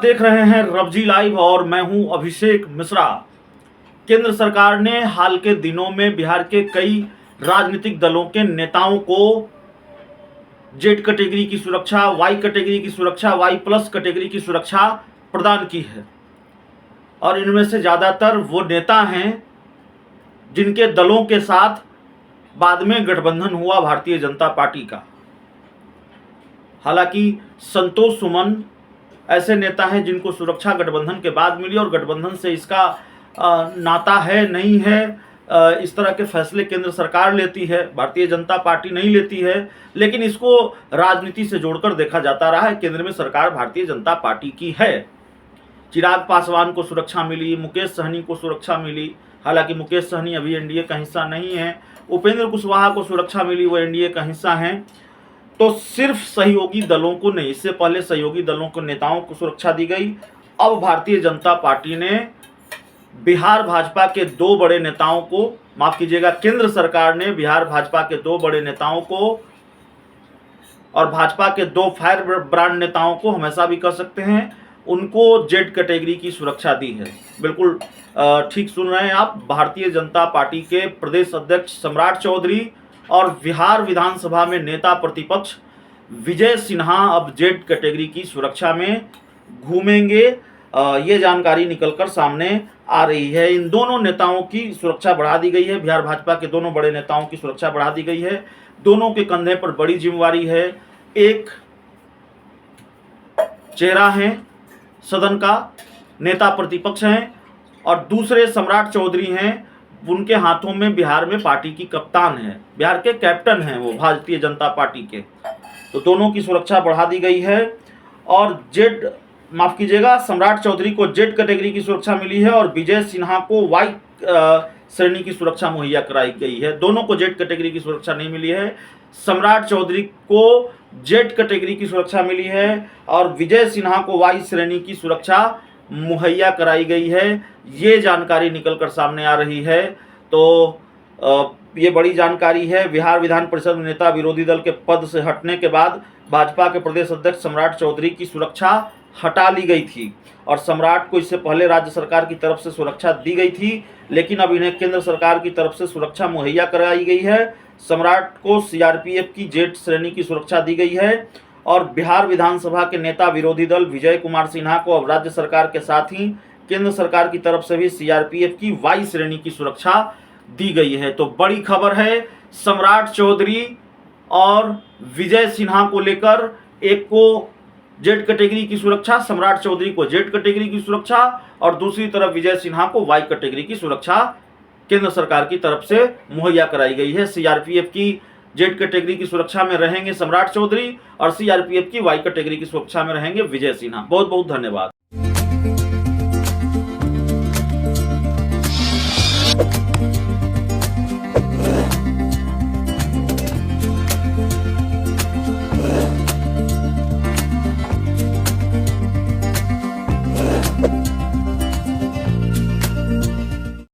देख रहे हैं रबजी लाइव और मैं हूं अभिषेक मिश्रा। केंद्र सरकार ने हाल के दिनों में बिहार के कई राजनीतिक दलों के नेताओं को जेड कैटेगरी की सुरक्षा, वाई कैटेगरी की सुरक्षा, वाई प्लस कैटेगरी की सुरक्षा प्रदान की है और इनमें से ज़्यादातर वो नेता हैं जिनके दलों के साथ बाद में गठबंधन हुआ भारतीय जनता पार्टी का। हालांकि संतोष सुमन ऐसे नेता हैं जिनको सुरक्षा गठबंधन के बाद मिली और गठबंधन से इसका नाता है नहीं है, इस तरह के फैसले केंद्र सरकार लेती है, भारतीय जनता पार्टी नहीं लेती है। लेकिन इसको राजनीति से जोड़कर देखा जाता रहा है। केंद्र में सरकार भारतीय जनता पार्टी की है। चिराग पासवान को सुरक्षा मिली, मुकेश सहनी को सुरक्षा मिली, हालांकि मुकेश सहनी अभी एनडीए का हिस्सा नहीं है। उपेंद्र कुशवाहा को सुरक्षा मिली, वो एनडीए का हिस्सा हैं। तो सिर्फ सहयोगी दलों को नहीं, इससे पहले सहयोगी दलों के नेताओं को सुरक्षा दी गई। अब भारतीय जनता पार्टी ने बिहार भाजपा के दो बड़े नेताओं को, माफ कीजिएगा, केंद्र सरकार ने बिहार भाजपा के दो बड़े नेताओं को और भाजपा के दो फायर ब्रांड नेताओं को, हमेशा भी कह सकते हैं, उनको जेड कैटेगरी की सुरक्षा दी है। बिल्कुल ठीक सुन रहे हैं आप। भारतीय जनता पार्टी के प्रदेश अध्यक्ष सम्राट चौधरी और बिहार विधानसभा में नेता प्रतिपक्ष विजय सिन्हा अब जेड कैटेगरी की सुरक्षा में घूमेंगे। ये जानकारी निकलकर सामने आ रही है। इन दोनों नेताओं की सुरक्षा बढ़ा दी गई है। बिहार भाजपा के दोनों बड़े नेताओं की सुरक्षा बढ़ा दी गई है। दोनों के कंधे पर बड़ी जिम्मेवारी है। एक चेहरा है सदन का, नेता प्रतिपक्ष हैं, और दूसरे सम्राट चौधरी हैं, उनके हाथों में बिहार में पार्टी की कप्तान है, बिहार के कैप्टन हैं वो भारतीय जनता पार्टी के। तो दोनों की सुरक्षा बढ़ा दी गई है और जेड, माफ कीजिएगा, सम्राट चौधरी को जेड कैटेगरी की सुरक्षा मिली है और विजय सिन्हा को वाई श्रेणी की सुरक्षा मुहैया कराई गई है। दोनों को जेड कैटेगरी की सुरक्षा नहीं मिली है। सम्राट चौधरी को जेड कैटेगरी की सुरक्षा मिली है और विजय सिन्हा को वाई श्रेणी की सुरक्षा मुहैया कराई गई है। ये जानकारी निकलकर सामने आ रही है। तो ये बड़ी जानकारी है। बिहार विधान परिषद में नेता विरोधी दल के पद से हटने के बाद भाजपा के प्रदेश अध्यक्ष सम्राट चौधरी की सुरक्षा हटा ली गई थी और सम्राट को इससे पहले राज्य सरकार की तरफ से सुरक्षा दी गई थी, लेकिन अब इन्हें केंद्र सरकार की तरफ से सुरक्षा मुहैया कराई गई है। सम्राट को सीआरपीएफ की जेड श्रेणी की सुरक्षा दी गई है और बिहार विधानसभा के नेता विरोधी दल विजय कुमार सिन्हा को अब राज्य सरकार के साथ ही केंद्र सरकार की तरफ से भी सीआरपीएफ की वाई श्रेणी की सुरक्षा दी गई है। तो बड़ी खबर है। सम्राट चौधरी और विजय सिन्हा को लेकर, एक को जेड कैटेगरी की सुरक्षा, सम्राट चौधरी को जेड कैटेगरी की सुरक्षा, और दूसरी तरफ विजय सिन्हा को वाई कैटेगरी की सुरक्षा केंद्र सरकार की तरफ से मुहैया कराई गई है। सीआरपीएफ की जेड कैटेगरी की सुरक्षा में रहेंगे सम्राट चौधरी और सीआरपीएफ की वाई कैटेगरी की सुरक्षा में रहेंगे विजय सिन्हा। बहुत बहुत धन्यवाद।